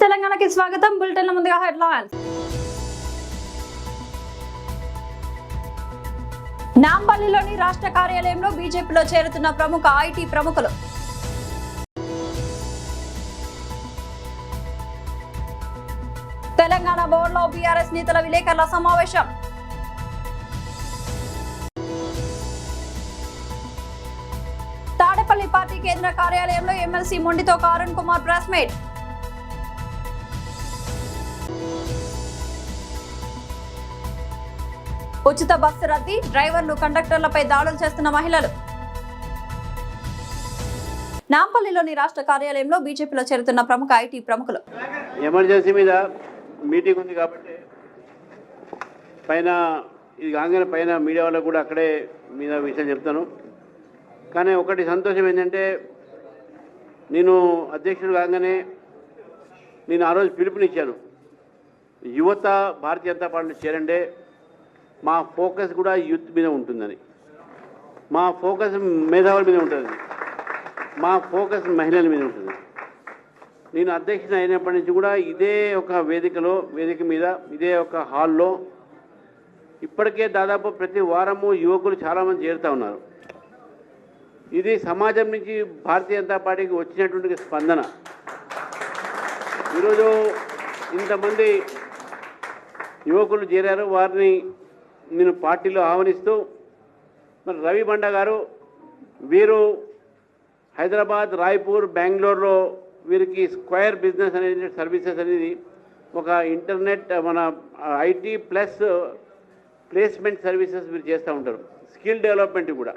తెలంగాణకి స్వాగతం. బులెటిన్ల ముందుగా హెడ్లైన్స్. నాంపల్లిలోని రాష్ట్ర కార్యాలయంలో బీజేపీలో చేరుతున్న ప్రముఖ ఐటీ ప్రముఖులు. తెలంగాణ భవన్లో బీఆర్ఎస్ నేతల విలేకరుల సమావేశం. తాడేపల్లి పార్టీ కేంద్ర కార్యాలయంలో ఎమ్మెల్సీ మొండితో అరుణ్ కుమార్ ప్రెస్ మీట్. ఉచిత బస్సు రద్దీ, డ్రైవర్లు కండక్టర్లపై దాడులు చేస్తున్న మహిళలు. నాంపల్లిలోని రాష్ట్ర కార్యాలయంలో బీజేపీలో చేరుతున్న ప్రముఖ ఐటీ ప్రముఖులు. ఎమర్జెన్సీ మీద మీటింగ్ ఉంది కాబట్టి పైన ఇది కాగానే పైన మీడియా వాళ్ళకు కూడా అక్కడే మీద విషయం చెప్తాను. కానీ ఒకటి సంతోషం ఏంటంటే నేను అధ్యక్షుడు కాగానే నేను ఆ రోజు పిలుపునిచ్చాను, యువత భారతీయ జనతా పార్టీలో చేరండి, మా ఫోకస్ కూడా యూత్ మీద ఉంటుందని, మా ఫోకస్ మేధావుల మీద ఉంటుంది, మా ఫోకస్ మహిళల మీద ఉంటుంది. నేను అధ్యక్షుడు అయినప్పటి నుంచి కూడా ఇదే ఒక వేదిక మీద ఇదే ఒక హాల్లో ఇప్పటికే దాదాపు ప్రతి వారము యువకులు చాలామంది చేరుతూ ఉన్నారు. ఇది సమాజం నుంచి భారతీయ జనతా పార్టీకి వచ్చినటువంటి స్పందన. ఈరోజు ఇంతమంది యువకులు చేరారు, వారిని నేను పార్టీలో ఆహ్వానిస్తూ, మరి రవి బండ గారు వీరు హైదరాబాద్, రాయ్పూర్, బెంగళూరులో వీరికి స్క్వేర్ బిజినెస్ అనేది సర్వీసెస్ అనేది ఒక ఇంటర్నెట్ మన ఐటీ ప్లస్ ప్లేస్మెంట్ సర్వీసెస్ వీరు చేస్తూ ఉంటారు. స్కిల్ డెవలప్మెంట్ కూడా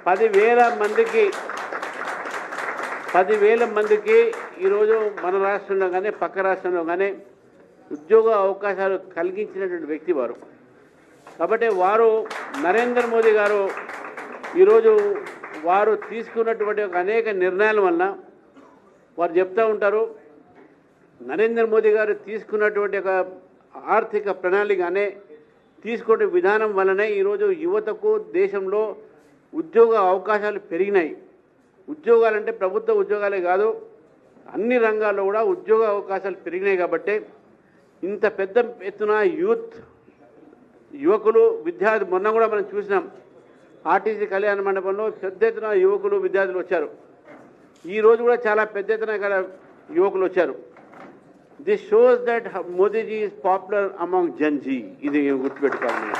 10,000 మందికి ఈరోజు మన రాష్ట్రంలో కానీ పక్క రాష్ట్రంలో కానీ ఉద్యోగ అవకాశాలు కలిగించినటువంటి వ్యక్తి వారు. కాబట్టి వారు నరేంద్ర మోదీ గారు ఈరోజు వారు తీసుకున్నటువంటి ఒక అనేక నిర్ణయాల వలన వారు చెప్తూ ఉంటారు, నరేంద్ర మోదీ గారు తీసుకున్నటువంటి ఒక ఆర్థిక ప్రణాళిక అనే తీసుకునే విధానం వల్లనే ఈరోజు యువతకు దేశంలో ఉద్యోగ అవకాశాలు పెరిగినాయి. ఉద్యోగాలంటే ప్రభుత్వ ఉద్యోగాలే కాదు, అన్ని రంగాల్లో కూడా ఉద్యోగ అవకాశాలు పెరిగినాయి. కాబట్టి ఇంత పెద్ద ఎత్తున యువకులు విద్యార్థి మొన్న కూడా మనం చూసినాం, ఆర్టీసీ కళ్యాణ మండపంలో పెద్ద ఎత్తున యువకులు విద్యార్థులు వచ్చారు. ఈరోజు కూడా చాలా పెద్ద ఎత్తున ఇక్కడ యువకులు వచ్చారు. This shows that Modiji is popular among Gen Z. ఇది గుర్తుపెట్టుకోవాలి.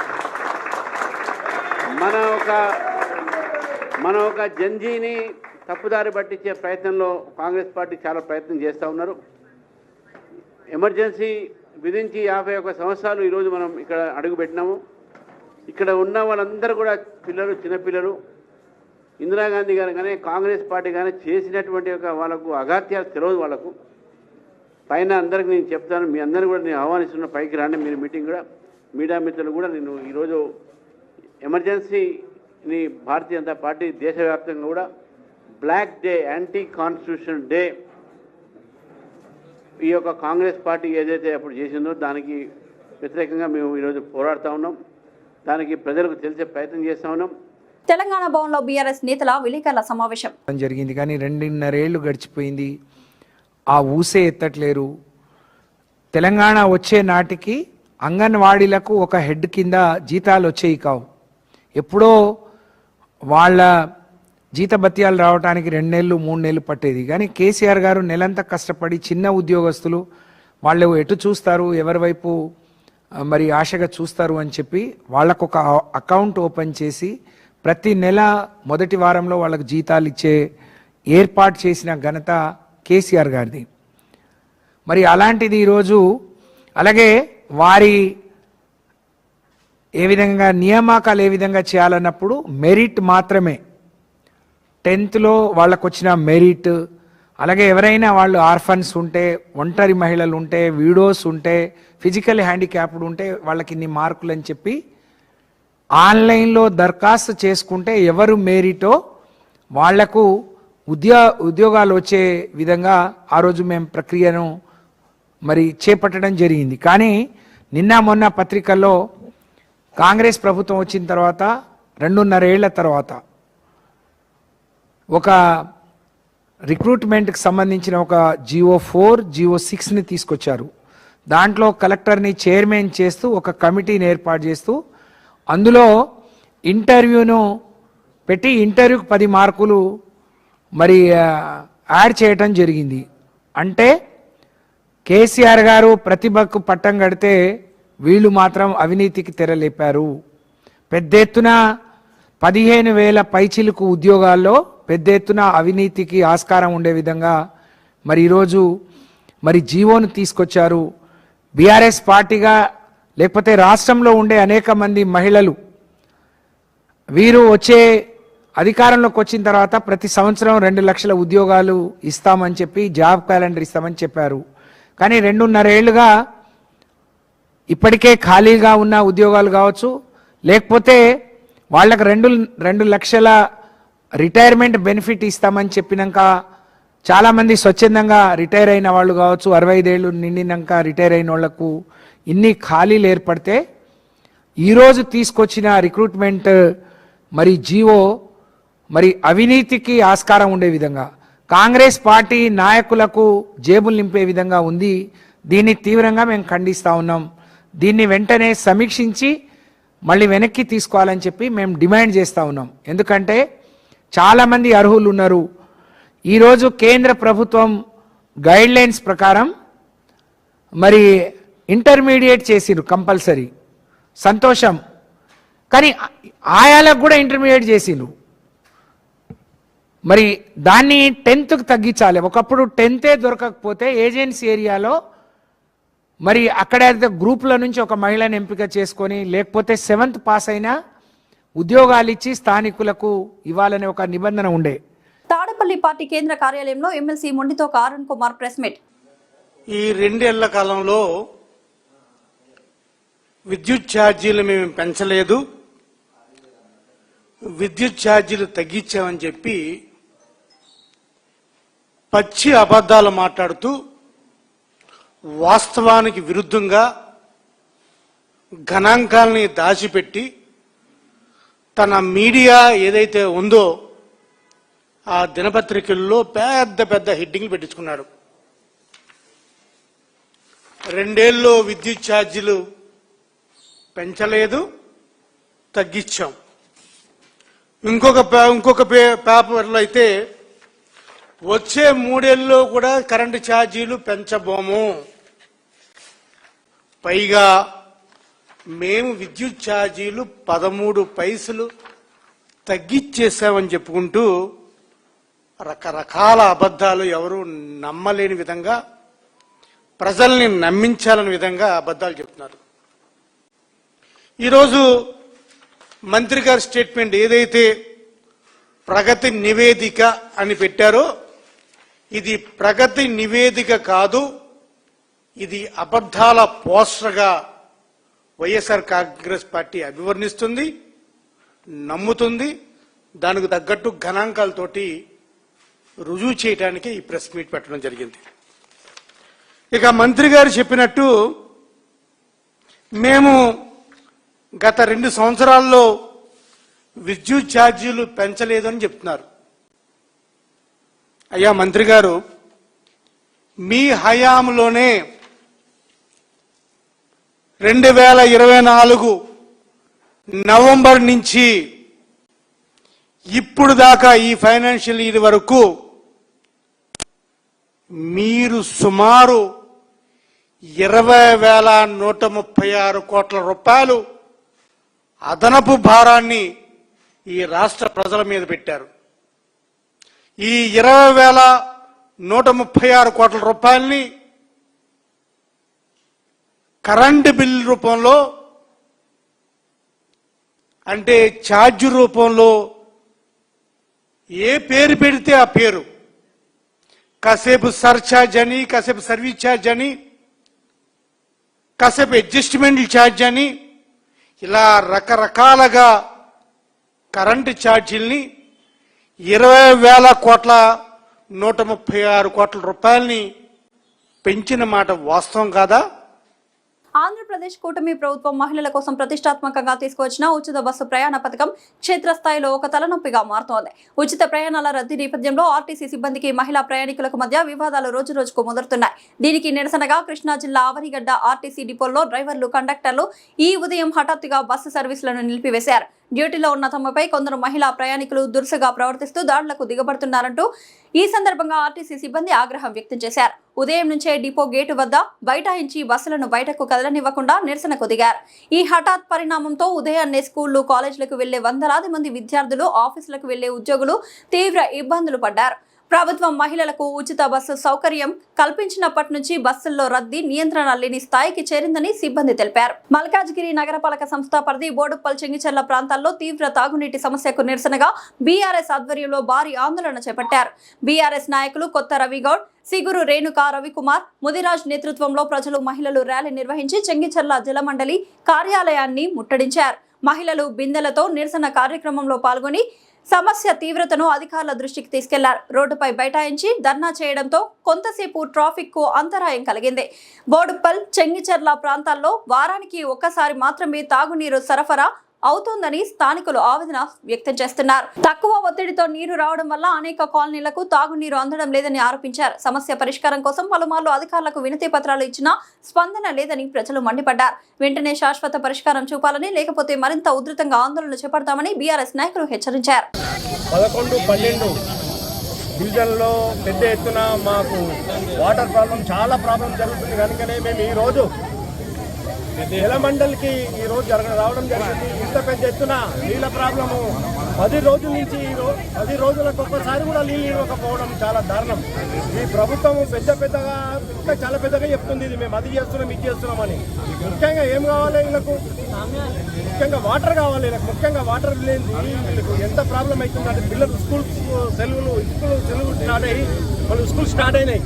మన ఒక జన్జీని తప్పుదారి పట్టించే ప్రయత్నంలో కాంగ్రెస్ పార్టీ చాలా ప్రయత్నం చేస్తూ ఉన్నారు. ఎమర్జెన్సీ విధించి 51 సంవత్సరాలు ఈరోజు మనం ఇక్కడ అడుగుపెట్టినాము. ఇక్కడ ఉన్న వాళ్ళందరూ కూడా పిల్లలు, చిన్నపిల్లలు. ఇందిరాగాంధీ గారు కానీ కాంగ్రెస్ పార్టీ కానీ చేసినటువంటి ఒక వాళ్ళకు అగాత్యాలు తెలియదు. వాళ్ళకు పైన అందరికి నేను చెప్తాను, మీ అందరినీ కూడా నేను ఆహ్వానిస్తున్న, పైకి రాండి మీరు మీటింగ్ కూడా. మీడియా మిత్రులు కూడా నేను ఈరోజు ఎమర్జెన్సీని భారతీయ జనతా పార్టీ దేశవ్యాప్తంగా కూడా black day, anti constitution day ఈ యొక్క కాంగ్రెస్ పార్టీ ఏదైతే అప్పుడు చేసిందో దానికి వ్యతిరేకంగా మేము ఈరోజు పోరాడుతూ ఉన్నాం. దానికి ప్రజలకు తెలిసే ప్రయత్నం చేస్తూ ఉన్నాం. తెలంగాణ భవన్లో బీఆర్ఎస్ నేతల విలేకరుల సమావేశం జరిగింది. కానీ 2.5 ఏళ్ళు గడిచిపోయింది, ఆ ఊసే ఎత్తట్లేరు. తెలంగాణ వచ్చే నాటికి అంగన్వాడీలకు ఒక హెడ్ కింద జీతాలు వచ్చేవి కావు. ఎప్పుడో వాళ్ళ జీతభత్యాలు రావడానికి 2 నెలలు 3 నెలలు పట్టేది. కానీ కేసీఆర్ గారు నెలంతా కష్టపడి చిన్న ఉద్యోగస్తులు వాళ్ళు ఎటు చూస్తారు, ఎవరి వైపు మరి ఆశగా చూస్తారు అని చెప్పి వాళ్ళకు ఒక అకౌంట్ ఓపెన్ చేసి ప్రతి నెల మొదటి వారంలో వాళ్ళకు జీతాలు ఇచ్చే ఏర్పాటు చేసిన ఘనత కేసీఆర్ గారిది. మరి అలాంటిది ఈరోజు అలాగే వారి ఏ విధంగా నియామకాలు ఏ విధంగా చేయాలన్నప్పుడు మెరిట్ మాత్రమే, 10th వాళ్ళకు వచ్చిన మెరిట్, అలాగే ఎవరైనా వాళ్ళు ఆర్ఫన్స్ ఉంటే, ఒంటరి మహిళలు ఉంటే, వీడోస్ ఉంటే, ఫిజికల్ హ్యాండిక్యాప్డ్ ఉంటే వాళ్ళకి ఇన్ని మార్కులు అని చెప్పి ఆన్లైన్లో దరఖాస్తు చేసుకుంటే ఎవరు మెరిటో వాళ్లకు ఉద్యోగాలు వచ్చే విధంగా ఆ రోజు మేము ప్రక్రియను మరి చేపట్టడం జరిగింది. కానీ నిన్న మొన్న పత్రికల్లో కాంగ్రెస్ ప్రభుత్వం వచ్చిన తర్వాత 2.5 ఏళ్ల తర్వాత ఒక రిక్రూట్మెంట్కి సంబంధించిన ఒక GO4, GO6ని తీసుకొచ్చారు. దాంట్లో కలెక్టర్ని చైర్మన్ చేస్తూ ఒక కమిటీని ఏర్పాటు చేస్తూ అందులో ఇంటర్వ్యూను పెట్టి ఇంటర్వ్యూకి 10 మార్కులు మరి యాడ్ చేయటం జరిగింది. అంటే కేసీఆర్ గారు ప్రతిభకు పట్టం కడితే వీళ్ళు మాత్రం అవినీతికి తెరలేపారు. పెద్ద ఎత్తున 15,000 పైచిలుకు ఉద్యోగాల్లో పెద్ద ఎత్తున అవినీతికి ఆస్కారం ఉండే విధంగా మరి ఈరోజు మరి జీవోను తీసుకొచ్చారు. బీఆర్ఎస్ పార్టీగా లేకపోతే రాష్ట్రంలో ఉండే అనేక మంది మహిళలు వీరు వచ్చే అధికారంలోకి వచ్చిన తర్వాత ప్రతి సంవత్సరం 2 లక్షల ఉద్యోగాలు ఇస్తామని చెప్పి జాబ్ క్యాలెండర్ ఇస్తామని చెప్పారు. కానీ 2.5 ఏళ్లుగా ఇప్పటికే ఖాళీగా ఉన్న ఉద్యోగాలు కావచ్చు, లేకపోతే వాళ్ళకి 2 లక్షల రిటైర్మెంట్ బెనిఫిట్ ఇస్తామని చెప్పినాక చాలామంది స్వచ్ఛందంగా రిటైర్ అయిన వాళ్ళు కావచ్చు, 65 ఏళ్ళు నిండినాక రిటైర్ అయిన వాళ్లకు ఇన్ని ఖాళీలు ఏర్పడితే ఈరోజు తీసుకొచ్చిన రిక్రూట్మెంట్ మరి జీవో మరి అవినీతికి ఆస్కారం ఉండే విధంగా కాంగ్రెస్ పార్టీ నాయకులకు జేబులు నింపే విధంగా ఉంది. దీన్ని తీవ్రంగా మేము ఖండిస్తూ ఉన్నాం. దీన్ని వెంటనే సమీక్షించి మళ్ళీ వెనక్కి తీసుకోవాలని చెప్పి మేము డిమాండ్ చేస్తూ ఉన్నాం. ఎందుకంటే చాలామంది అర్హులు ఉన్నారు. ఈరోజు కేంద్ర ప్రభుత్వం గైడ్లైన్స్ ప్రకారం మరి ఇంటర్మీడియట్ చేసిరు కంపల్సరీ, సంతోషం. కానీ ఆయాలకు కూడా ఇంటర్మీడియట్ చేసిండ్రు. మరి దాన్ని 10th తగ్గించాలి. ఒకప్పుడు 10th దొరకకపోతే ఏజెన్సీ ఏరియాలో మరి అక్కడ గ్రూపుల నుంచి ఒక మహిళను ఎంపిక చేసుకొని లేకపోతే 7th పాస్ అయినా ఉద్యోగాలు ఇచ్చి స్థానికులకు ఇవ్వాలనే ఒక నిబంధన ఉండే. తాడేపల్లి పార్టీ కేంద్ర కార్యాలయంలో MLC Mondithoka Arun Kumar press meet. ఈ 2 ఏళ్ల కాలంలో విద్యుత్ ఛార్జీలు మేము పెంచలేదు, విద్యుత్ ఛార్జీలు తగ్గించామని చెప్పి పచ్చి అబద్ధాలు మాట్లాడుతూ వాస్తవానికి విరుద్ధంగా గణాంకాలని దాచిపెట్టి తన మీడియా ఏదైతే ఉందో ఆ దినపత్రికల్లో పెద్ద పెద్ద హెడ్డింగ్లు పెట్టించుకున్నాడు. 2 ఏళ్ళలో విద్యుత్ ఛార్జీలు పెంచలేదు, తగ్గించాం. ఇంకొక పేపర్లో అయితే వచ్చే 3 ఏళ్ళలో కూడా కరెంటు ఛార్జీలు పెంచబోము, పైగా మేము విద్యుత్ ఛార్జీలు 13 పైసలు తగ్గించేసామని చెప్పుకుంటూ రకరకాల అబద్ధాలు ఎవరు నమ్మలేని విధంగా ప్రజల్ని నమ్మించాలని విధంగా అబద్ధాలు చెప్తున్నారు. ఈరోజు మంత్రి గారి స్టేట్మెంట్ ఏదైతే ప్రగతి నివేదిక అని పెట్టారో ఇది ప్రగతి నివేదిక కాదు, ఇది అబద్ధాల పోస్టర్గా వైఎస్ఆర్ కాంగ్రెస్ పార్టీ అభివర్ణిస్తుంది, నమ్ముతుంది. దానికి తగ్గట్టు గణాంకాలతోటి రుజువు చేయడానికి ఈ ప్రెస్ మీట్ పెట్టడం జరిగింది. ఇక మంత్రి గారు చెప్పినట్టు మేము గత 2 సంవత్సరాల్లో విద్యుత్ ఛార్జీలు పెంచలేదని చెప్తున్నారు. అయ్యా మంత్రి గారు, మీ హయాంలోనే 2024 నవంబర్ నుంచి ఇప్పుడు దాకా ఈ ఫైనాన్షియల్ ఇయర్ వరకు మీరు సుమారు 20,136 కోట్ల రూపాయలు అదనపు భారాన్ని ఈ రాష్ట్ర ప్రజల మీద పెట్టారు. ఈ 20,136 కోట్ల రూపాయల్ని కరెంటు బిల్ రూపంలో, అంటే ఛార్జ్ రూపంలో ఏ పేరు పెడితే ఆ పేరు, కాసేపు సర్ఛార్జ్ అని, కాసేపు సర్వీస్ ఛార్జ్ అని, కాసేపు అడ్జస్ట్మెంట్ ఛార్జ్ అని, ఇలా రకరకాలుగా కరెంటు ఛార్జీల్ని 20,136 కోట్ల రూపాయల్ని పెంచిన మాట వాస్తవం కాదా? ఆంధ్రప్రదేశ్ ఆంధ్రప్రదేశ్ కూటమి ప్రభుత్వం మహిళల కోసం ప్రతిష్టాత్మకంగా తీసుకువచ్చిన ఉచిత బస్సు ప్రయాణ పథకం క్షేత్రస్థాయిలో ఒక తలనొప్పిగా మారుతోంది. ఉచిత ప్రయాణాల రద్దీ నేపథ్యంలో ఆర్టీసీ సిబ్బందికి మహిళా ప్రయాణికులకు మధ్య వివాదాలు రోజురోజుకు ముదురుతున్నాయి. దీనికి నిరసనగా కృష్ణా జిల్లా ఆవనిగడ్డ ఆర్టీసీ డిపోల్లో డ్రైవర్లు, కండక్టర్లు ఈ ఉదయం హఠాత్తుగా బస్సు సర్వీసులను నిలిపివేశారు. డ్యూటీలో ఉన్న తమపై కొందరు మహిళా ప్రయాణికులు దురుసుగా ప్రవర్తిస్తూ దాడులకు దిగబడుతున్నారంటూ ఈ సందర్భంగా ఆర్టీసీ సిబ్బంది ఆగ్రహం వ్యక్తం చేశారు. ఉదయం నుంచే డిపో గేటు వద్ద బైఠాయించి బస్సులను బయటకు కదలనివ్వకుండా నిరసనకు దిగారు. ఈ హఠాత్ పరిణామంతో ఉదయాన్నే స్కూళ్లు, కాలేజీలకు వెళ్లే వందలాది మంది విద్యార్థులు, ఆఫీసులకు వెళ్లే ఉద్యోగులు తీవ్ర ఇబ్బందులు పడ్డారు. ప్రభుత్వం మహిళలకు ఉచిత బస్సు సౌకర్యం కల్పించినప్పటి నుంచి బస్సుల్లో రద్దీ నియంత్రణ లేని స్థాయికి చేరిందని సిబ్బంది తెలిపారు. మల్కాజ్గిరి నగరపాలక సంస్థ పరిధి బోడుప్పల్, చెంగిచెర్ల ప్రాంతాల్లో తీవ్ర తాగునీటి సమస్యకు నిరసనగా బీఆర్ఎస్ ఆధ్వర్యంలో భారీ ఆందోళన చేపట్టారు. బీఆర్ఎస్ నాయకులు కొత్త రవిగౌడ్, సిగురు రేణుకా, రవికుమార్, ముదిరాజ్ నేతృత్వంలో ప్రజలు, మహిళలు ర్యాలీ నిర్వహించి చెంగిచెర్ల జలమండలి కార్యాలయాన్ని ముట్టడించారు. మహిళలు బిందెలతో నిరసన కార్యక్రమంలో పాల్గొని సమస్య తీవ్రతను అధికారుల దృష్టికి తీసుకెళ్లారు. రోడ్డుపై బైఠాయించి ధర్నా చేయడంతో కొంతసేపు ట్రాఫిక్ కు అంతరాయం కలిగింది. బోడుప్పల్, చెంగిచెర్ల ప్రాంతాల్లో వారానికి ఒక్కసారి మాత్రమే తాగునీరు సరఫరా అవుతోందని స్థానికులు ఆవేదన వ్యక్తం చేస్తున్నారు. తక్కువ ఒత్తిడితో నీరు రావడం వల్ల అనేక కాలనీలకు తాగునీరు అందడం లేదని ఆరోపించారు. సమస్య పరిష్కారం కోసం పలుమార్లు అధికారులకు వినతి పత్రాలు ఇచ్చినా స్పందన లేదని ప్రజలు మండిపడ్డారు. వెంటనే శాశ్వత పరిష్కారం చూపాలని, లేకపోతే మరింత ఉధృతంగా ఆందోళన చేపడతామని బీఆర్ఎస్ నాయకులు హెచ్చరించారు. 11, 12 డివిజన్లో పెద్ద ఎత్తున మాకు వాటర్ ప్రాబ్లం, చాలా ప్రాబ్లం జరుగుతుంది. కనుకనే మేము ఈరోజు జలమండలికి ఈరోజు రావడం జరిగింది. ఇంత పెద్ద ఎత్తున నీళ్ళ ప్రాబ్లము 10 రోజుల నుంచి 10 రోజులకు ఒక్కసారి కూడా నీళ్ళు ఇవ్వకపోవడం చాలా దారుణం. ఈ ప్రభుత్వం పెద్దగా ఇంకా చాలా పెద్దగా చెప్తుంది, ఇది మేము అది చేస్తున్నాం, ఇది చేస్తున్నామని. ముఖ్యంగా ఏం కావాలి వీళ్ళకు? ముఖ్యంగా వాటర్ కావాలి. వీళ్ళకి ముఖ్యంగా వాటర్ లేని వీళ్ళకు ఎంత ప్రాబ్లం అవుతుందంటే, పిల్లలు స్కూల్ సెలవులు స్టార్ట్ అయ్యి వాళ్ళు స్కూల్ స్టార్ట్ అయినాయి.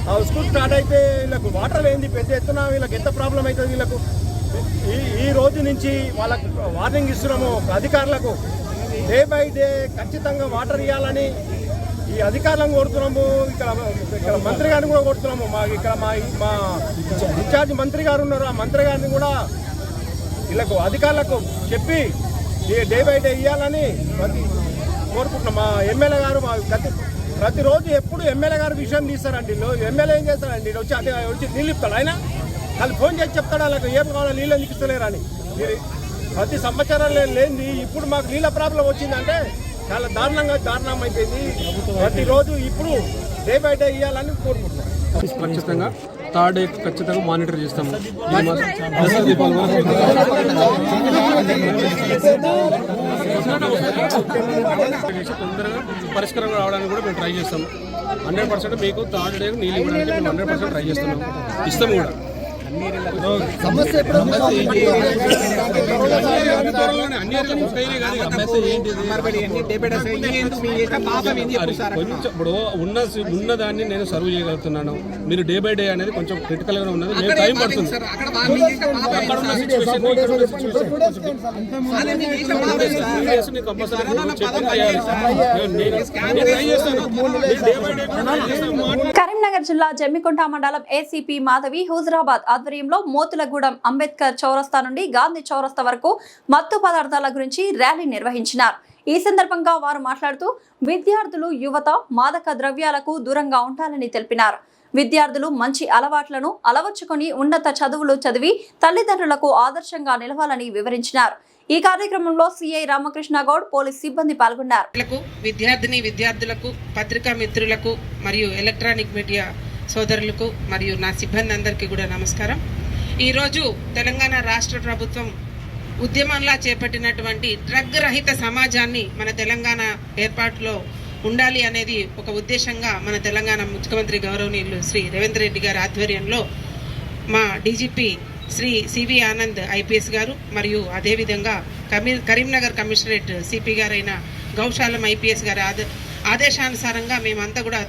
ఆ స్కూల్ స్టార్ట్ అయితే వీళ్ళకు వాటర్ ఏంది పెద్ద ఎత్తున వీళ్ళకి ఎంత ప్రాబ్లం అవుతుంది. వీళ్ళకు ఈ రోజు నుంచి వాళ్ళకు వార్నింగ్ ఇస్తున్నాము అధికారులకు. డే బై డే ఖచ్చితంగా వాటర్ ఇవ్వాలని ఈ అధికారులను కోరుతున్నాము. ఇక్కడ మంత్రి గారిని కూడా కోరుతున్నాము. మా ఇన్ఛార్జ్ మంత్రి గారు ఉన్నారు, ఆ మంత్రి గారిని కూడా వీళ్ళకు అధికారులకు చెప్పి డే బై డే ఇవ్వాలని కోరుకుంటున్నాం. మా ఎమ్మెల్యే గారు ప్రతిరోజు ఎప్పుడు ఎమ్మెల్యే గారు విషయం తీస్తారండి. ఎమ్మెల్యే ఏం చేస్తారండి? వచ్చి నీళ్ళు ఇస్తాడు ఆయన. వాళ్ళు ఫోన్ చేసి చెప్తాడు వాళ్ళకి ఏం కావాలో, నీళ్ళు ఎందుకు ఇస్తలేరని. ప్రతి సంవత్సరం లేనిది ఇప్పుడు మాకు నీళ్ళ ప్రాబ్లం వచ్చిందంటే చాలా దారుణం అయిపోయింది. ప్రతిరోజు ఇప్పుడు డే బై డే ఇవ్వాలని కోరుకుంటున్నాం. ఖచ్చితంగా థర్డ్ డే ఖచ్చితంగా మానిటర్ చేస్తాము. తొందరగా పరిష్కారం రావడానికి కూడా మేము ట్రై చేస్తాము. 100% మీకు థర్డ్ డే నీళ్ళు ఇవ్వడానికి మేము 100% ట్రై చేస్తున్నాము, ఇస్తాము కూడా. ఇప్పుడు ఉన్నదాన్ని నేను సర్వ్ చేయగలుగుతున్నాను. మీరు డే బై డే అనేది కొంచెం క్రిటికల్ గా ఉన్నది, మేము టైం పడుతుంది. కరీంనగర్ జిల్లా జమ్మికుంట మండలం ఏసీపీ మాధవి హుజరాబాద్ ఆధ్వర్యంలో మోతులగూడెం, అంబేద్కర్ చౌరస్తా నుండి గాంధీ చౌరస్తా వరకు మత్తు పదార్థాల గురించి ర్యాలీ నిర్వహించినారు. ఈ సందర్భంగా వారు మాట్లాడుతూ విద్యార్థులు, యువత మాదక ద్రవ్యాలకు దూరంగా ఉండాలని తెలిపినారు. విద్యార్థులు మంచి అలవాట్లను అలవర్చుకొని ఉన్నత చదువులు చదివి తల్లిదండ్రులకు ఆదర్శంగా నిలవాలని వివరించినారు. ఈ కార్యక్రమంలో సిఐ రామకృష్ణ గౌడ్, పోలీస్ సిబ్బంది పాల్గొన్నారు. విద్యార్థులకు, పత్రికా మిత్రులకు మరియు ఎలక్ట్రానిక్ మీడియా సోదరులకు మరియు నా సిబ్బంది అందరికీ కూడా నమస్కారం. ఈరోజు తెలంగాణ రాష్ట్ర ప్రభుత్వం ఉద్యమంలా చేపట్టినటువంటి డ్రగ్ రహిత సమాజాన్ని మన తెలంగాణ ఏర్పాటులో ఉండాలి అనేది ఒక ఉద్దేశంగా మన తెలంగాణ ముఖ్యమంత్రి గౌరవనీయులు శ్రీ రేవంత్ రెడ్డి గారి ఆధ్వర్యంలో మా డీజీపీ శ్రీ సివి ఆనంద్ ఐపీఎస్ గారు మరియు అదేవిధంగా కరీంనగర్ కమిషనరేట్ సిపి గారైన గౌశాలం ఐపీఎస్ గారి ఆదేశానుసారంగా మేమంతా కూడా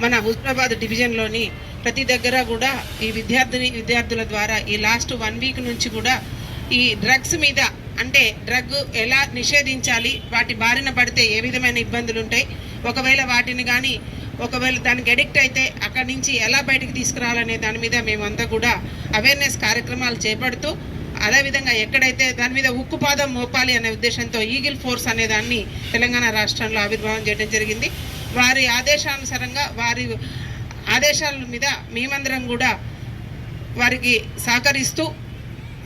మన హుజరాబాద్ డివిజన్లోని ప్రతి దగ్గర కూడా ఈ విద్యార్థుల ద్వారా ఈ లాస్ట్ 1 వీక్ నుంచి కూడా ఈ డ్రగ్స్ మీద, అంటే డ్రగ్ ఎలా నిషేధించాలి, వాటి బారిన పడితే ఏ విధమైన ఇబ్బందులు ఉంటాయి, ఒకవేళ వాటిని కానీ ఒకవేళ దానికి అడిక్ట్ అయితే అక్కడి నుంచి ఎలా బయటికి తీసుకురావాలనే దాని మీద మేమంతా కూడా అవేర్నెస్ కార్యక్రమాలు చేపడుతూ అదేవిధంగా ఎక్కడైతే దాని మీద ఉక్కుపాదం మోపాలి అనే ఉద్దేశంతో ఈగిల్ ఫోర్స్ అనే దాన్ని తెలంగాణ రాష్ట్రంలో ఆవిర్భావం చేయడం జరిగింది. వారి ఆదేశానుసారంగా వారి ఆదేశాల మీద మేమందరం కూడా వారికి సహకరిస్తూ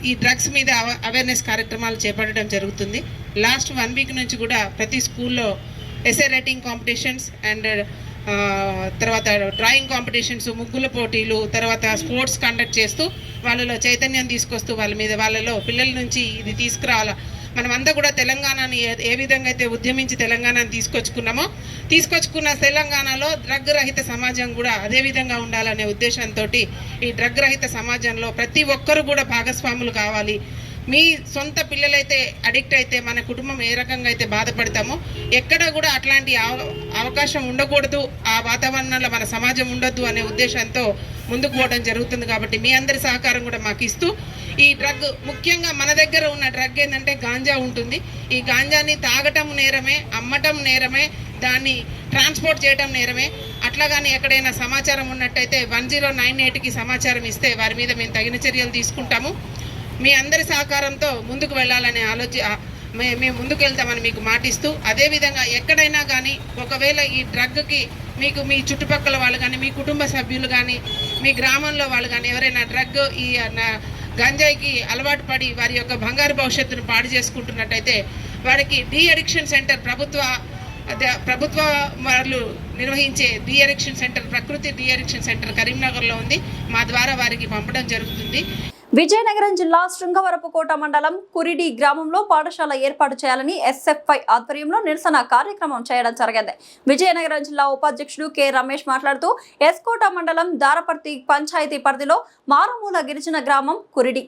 ఈ డ్రగ్స్ మీద అవేర్నెస్ కార్యక్రమాలు చేపట్టడం జరుగుతుంది. లాస్ట్ 1 వీక్ నుంచి కూడా ప్రతి స్కూల్లో ఎస్ఏ రైటింగ్ కాంపిటీషన్స్ అండ్ తర్వాత డ్రాయింగ్ కాంపిటీషన్స్, ముగ్గుల పోటీలు, తర్వాత స్పోర్ట్స్ కండక్ట్ చేస్తూ వాళ్ళలో చైతన్యం తీసుకొస్తూ వాళ్ళలో పిల్లల నుంచి ఇది తీసుకురావాలా, మనమంతా కూడా తెలంగాణని ఏ విధంగా అయితే ఉద్యమించి తెలంగాణని తీసుకొచ్చుకున్న తెలంగాణలో డ్రగ్ రహిత సమాజం కూడా అదే విధంగా ఉండాలనే ఉద్దేశంతో ఈ డ్రగ్ రహిత సమాజంలో ప్రతి ఒక్కరు కూడా భాగస్వాములు కావాలి. మీ సొంత పిల్లలైతే అడిక్ట్ అయితే మన కుటుంబం ఏ రకంగా అయితే బాధపడతామో ఎక్కడ కూడా అట్లాంటి అవకాశం ఉండకూడదు, ఆ వాతావరణంలో మన సమాజం ఉండొద్దు అనే ఉద్దేశంతో ముందుకు పోవడం జరుగుతుంది. కాబట్టి మీ అందరి సహకారం కూడా మాకు ఇస్తూ ఈ డ్రగ్, ముఖ్యంగా మన దగ్గర ఉన్న డ్రగ్ ఏంటంటే గాంజా ఉంటుంది. ఈ గాంజాని తాగటం నేరమే, అమ్మటం నేరమే, దాన్ని ట్రాన్స్పోర్ట్ చేయడం నేరమే. అట్లా కానీ ఎక్కడైనా సమాచారం ఉన్నట్టయితే 1098కి సమాచారం ఇస్తే వారి మీద మేము తగిన చర్యలు తీసుకుంటాము. మీ అందరి సహకారంతో ముందుకు వెళ్ళాలనే మేము ముందుకు వెళ్తామని మీకు మాటిస్తూ, అదేవిధంగా ఎక్కడైనా కానీ ఒకవేళ ఈ డ్రగ్కి మీకు మీ చుట్టుపక్కల వాళ్ళు కానీ, మీ కుటుంబ సభ్యులు కానీ, మీ గ్రామంలో వాళ్ళు కానీ ఎవరైనా డ్రగ్ ఈ గంజాయికి అలవాటు పడి వారి యొక్క బంగారు భవిష్యత్తును పాడు చేసుకుంటున్నట్టయితే వారికి డీ అడిక్షన్ సెంటర్ ప్రభుత్వ వాళ్ళు నిర్వహించే డీ అడిక్షన్ సెంటర్, ప్రకృతి డీ అడిక్షన్ సెంటర్ కరీంనగర్లో ఉంది. మా ద్వారా వారికి పంపడం జరుగుతుంది. విజయనగరం జిల్లా శృంగవరపుకోట మండలం కురిడి గ్రామంలో పాఠశాల ఏర్పాటు చేయాలని ఎస్ఎఫ్ఐ ఆధ్వర్యంలో నిరసన కార్యక్రమం చేయడం జరిగింది. విజయనగరం జిల్లా ఉపాధ్యక్షుడు కె రమేష్ మాట్లాడుతూ ఎస్కోట మండలం దారపర్తి పంచాయతీ పరిధిలో మారుమూల గిరిజన గ్రామం కురిడి.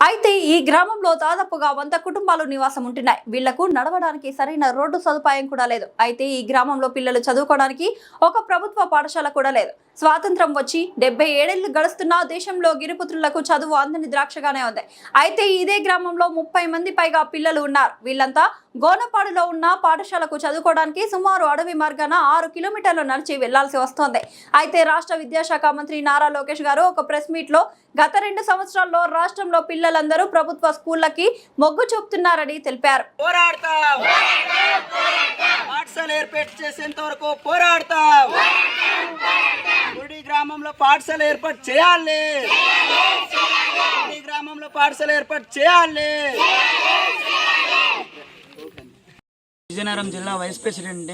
అయితే ఈ గ్రామంలో దాదాపుగా 100 కుటుంబాలు నివాసం ఉంటున్నాయి. వీళ్లకు నడవడానికి సరైన రోడ్డు సదుపాయం కూడా లేదు. అయితే ఈ గ్రామంలో పిల్లలు చదువుకోవడానికి ఒక ప్రభుత్వ పాఠశాల కూడా లేదు. స్వాతంత్రం వచ్చి 77 ఏళ్లు గడుస్తున్నా దేశంలో గిరిపుత్రులకు చదువు అందని ద్రాక్షగానే ఉంది. అయితే ఇదే గ్రామంలో 30 మంది పైగా పిల్లలు ఉన్నారు. వీళ్ళంతా గోనపాడులో ఉన్న పాఠశాలకు చదువుకోవడానికి సుమారు అడవి మార్గాన 6 కిలోమీటర్లు నడిచి వెళ్లాల్సి వస్తోంది. అయితే రాష్ట్ర విద్యాశాఖ మంత్రి నారా లోకేష్ గారు ఒక ప్రెస్ మీట్ లో గత 2 సంవత్సరాల్లో రాష్ట్రంలో పిల్లలందరూ ప్రభుత్వ స్కూళ్లకి మొగ్గు చూపుతున్నారని తెలిపారు. గ్రామంలో పాఠశాల ఏర్పాటు చేయాలి. గ్రామంలో పాఠశాల ఏర్పాటు చేయాలి. విజయనగరం జిల్లా వైస్ ప్రెసిడెంట్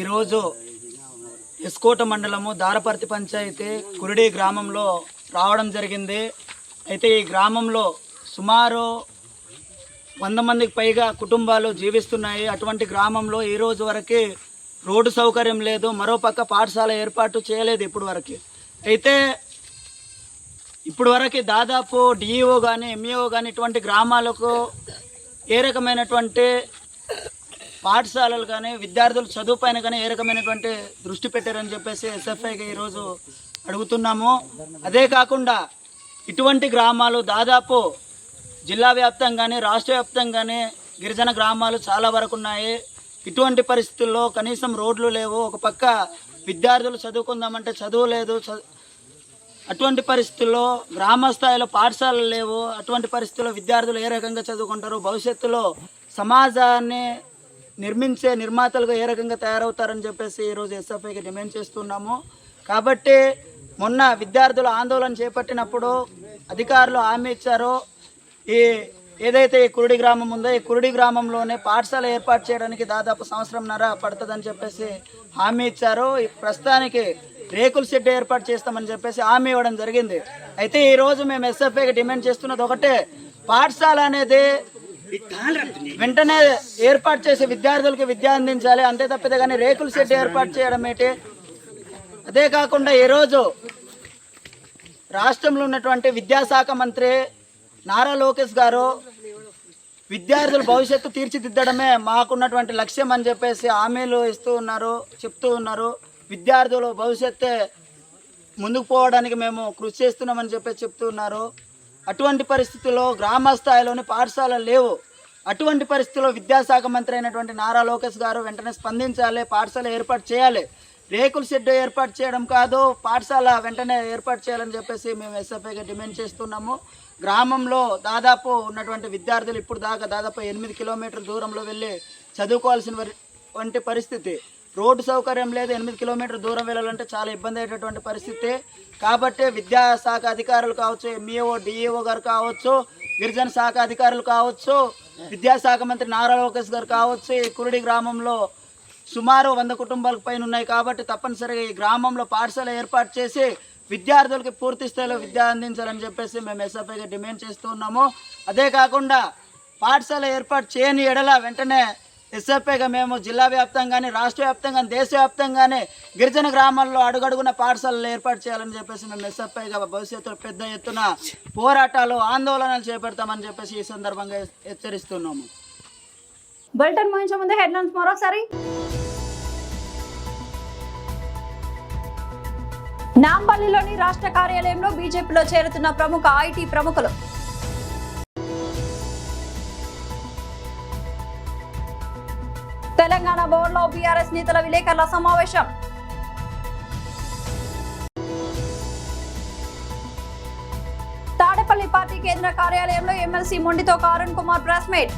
ఈరోజు ఎస్కోట మండలము దారపర్తి పంచాయతీ కురిడి గ్రామంలో రావడం జరిగింది. అయితే ఈ గ్రామంలో సుమారు 100 మందికి పైగా కుటుంబాలు జీవిస్తున్నాయి. అటువంటి గ్రామంలో ఈ రోజు వరకు రోడ్డు సౌకర్యం లేదు, మరోపక్క పాఠశాల ఏర్పాటు చేయలేదు ఇప్పుడు వరకు. అయితే ఇప్పుడు వరకు దాదాపు డిఈఓ కానీ ఎంఈఓ కానీ ఇటువంటి గ్రామాలకు ఏ రకమైనటువంటి పాఠశాలలు కానీ విద్యార్థుల చదువు పైన కానీ ఏ రకమైనటువంటి దృష్టి పెట్టారని చెప్పేసి ఎస్ఎఫ్ఐకి ఈరోజు అడుగుతున్నాము. అదే కాకుండా ఇటువంటి గ్రామాలు దాదాపు జిల్లా వ్యాప్తంగానే రాష్ట్ర వ్యాప్తంగానే గిరిజన గ్రామాలు చాలా వరకు ఉన్నాయి. ఇటువంటి పరిస్థితుల్లో కనీసం రోడ్లు లేవు, ఒక పక్క విద్యార్థులు చదువుకుందామంటే చదువు లేదు. అటువంటి పరిస్థితుల్లో గ్రామ స్థాయిలో పాఠశాలలు లేవు. అటువంటి పరిస్థితుల్లో విద్యార్థులు ఏ రకంగా చదువుకుంటారు, భవిష్యత్తులో సమాజాన్ని నిర్మించే నిర్మాతలుగా ఏ రకంగా తయారవుతారని చెప్పేసి ఈరోజు ఎస్ఎఫ్ఐకి డిమాండ్ చేస్తున్నాము. కాబట్టి మొన్న విద్యార్థులు ఆందోళన చేపట్టినప్పుడు అధికారులు హామీ ఇచ్చారో ఏదైతే ఈ కురిడి గ్రామం ఉందో ఈ కురిడి గ్రామంలోనే పాఠశాల ఏర్పాటు చేయడానికి దాదాపు 1.5 సంవత్సరం పడుతుందని చెప్పేసి హామీ ఇచ్చారు. ప్రస్తుతానికి రేకుల షెడ్ ఏర్పాటు చేస్తామని చెప్పేసి హామీ ఇవ్వడం జరిగింది. అయితే ఈరోజు మేము ఎస్ఎఫ్ఐకి డిమాండ్ చేస్తున్నది ఒకటే, పాఠశాల అనేది వెంటనే ఏర్పాటు చేసి విద్యార్థులకి విద్య అందించాలి, అంతే తప్పితే కానీ రేకుల షెడ్ ఏర్పాటు చేయడం ఏంటి. అదే కాకుండా ఈరోజు రాష్ట్రంలో ఉన్నటువంటి విద్యాశాఖ మంత్రి నారా లోకేష్ గారు విద్యార్థుల భవిష్యత్తు తీర్చిదిద్దడమే మాకున్నటువంటి లక్ష్యం అని చెప్పేసి హామీలు చెప్తూ ఉన్నారు. విద్యార్థుల భవిష్యత్తే ముందుకు పోవడానికి మేము కృషి చేస్తున్నామని చెప్పేసి చెప్తూ ఉన్నారు. అటువంటి పరిస్థితుల్లో గ్రామ స్థాయిలోని పాఠశాలలు లేవు. అటువంటి పరిస్థితుల్లో విద్యాశాఖ మంత్రి అయినటువంటి నారా లోకేష్ గారు వెంటనే స్పందించాలి, పాఠశాల ఏర్పాటు చేయాలి. రేకుల షెడ్ ఏర్పాటు చేయడం కాదు, పాఠశాల వెంటనే ఏర్పాటు చేయాలని చెప్పేసి మేము ఎస్ఎఫ్ఐగా డిమాండ్ చేస్తున్నాము. గ్రామంలో దాదాపు ఉన్నటువంటి విద్యార్థులు ఇప్పుడు దాదాపు 8 కిలోమీటర్ల దూరంలో వెళ్ళి చదువుకోవాల్సిన వంటి పరిస్థితి. రోడ్డు సౌకర్యం లేదు, 8 కిలోమీటర్ల దూరం వెళ్ళాలంటే చాలా ఇబ్బంది అయ్యేటటువంటి పరిస్థితి. కాబట్టి విద్యాశాఖ అధికారులు కావచ్చు, ఎంఈఓ డిఈఓ గారు కావచ్చు, గిరిజన శాఖ అధికారులు కావచ్చు, విద్యాశాఖ మంత్రి నారా లోకేష్ గారు కావచ్చు, ఈ కురుడి గ్రామంలో సుమారు 100 కుటుంబాలకు పైన ఉన్నాయి. కాబట్టి తప్పనిసరిగా ఈ గ్రామంలో పాఠశాల ఏర్పాటు చేసి విద్యార్థులకి పూర్తి స్థాయిలో విద్య అందించాలని చెప్పేసి మేము ఎస్ఎఫ్ఐగా డిమాండ్ చేస్తూ ఉన్నాము. అదే కాకుండా పాఠశాల ఏర్పాటు చేయని ఎడల వెంటనే ఎస్ఎఫ్ఐగా మేము జిల్లా వ్యాప్తంగానే, రాష్ట్ర వ్యాప్తంగా, దేశవ్యాప్తంగానే గిరిజన గ్రామాల్లో అడుగడుగున పాఠశాలలు ఏర్పాటు చేయాలని చెప్పేసి మేము ఎస్ఎఫ్ఐగా భవిష్యత్తులో పెద్ద ఎత్తున పోరాటాలు, ఆందోళనలు చేపడతామని చెప్పేసి ఈ సందర్భంగా హెచ్చరిస్తున్నాము. బులెటిన్ ముగించే ముందు హెడ్లైన్స్ మరోసారి. నాంపల్లిలోని రాష్ట్ర కార్యాలయంలో బీజేపీలో చేరుతున్న ప్రముఖ ఐటీ ప్రముఖులు. తెలంగాణ భవన్లో బీఆర్ఎస్ నేతల విలేకరుల సమావేశం. తాడేపల్లి పార్టీ కేంద్ర కార్యాలయంలో ఎమ్మెల్సీ మొండితో అరుణ్ కుమార్ ప్రెస్ మీట్.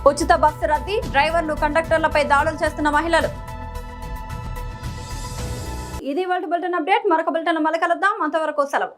ఉచిత బస్సు రద్దీ, డ్రైవర్లు కండక్టర్లపై దాడులు చేస్తున్న మహిళలు. ఇది వాళ్ళ బులెటిన్ అప్డేట్. మరొక బులెటిన్ మళ్ళీ కలుద్దాం. అంతవరకు సెలవు.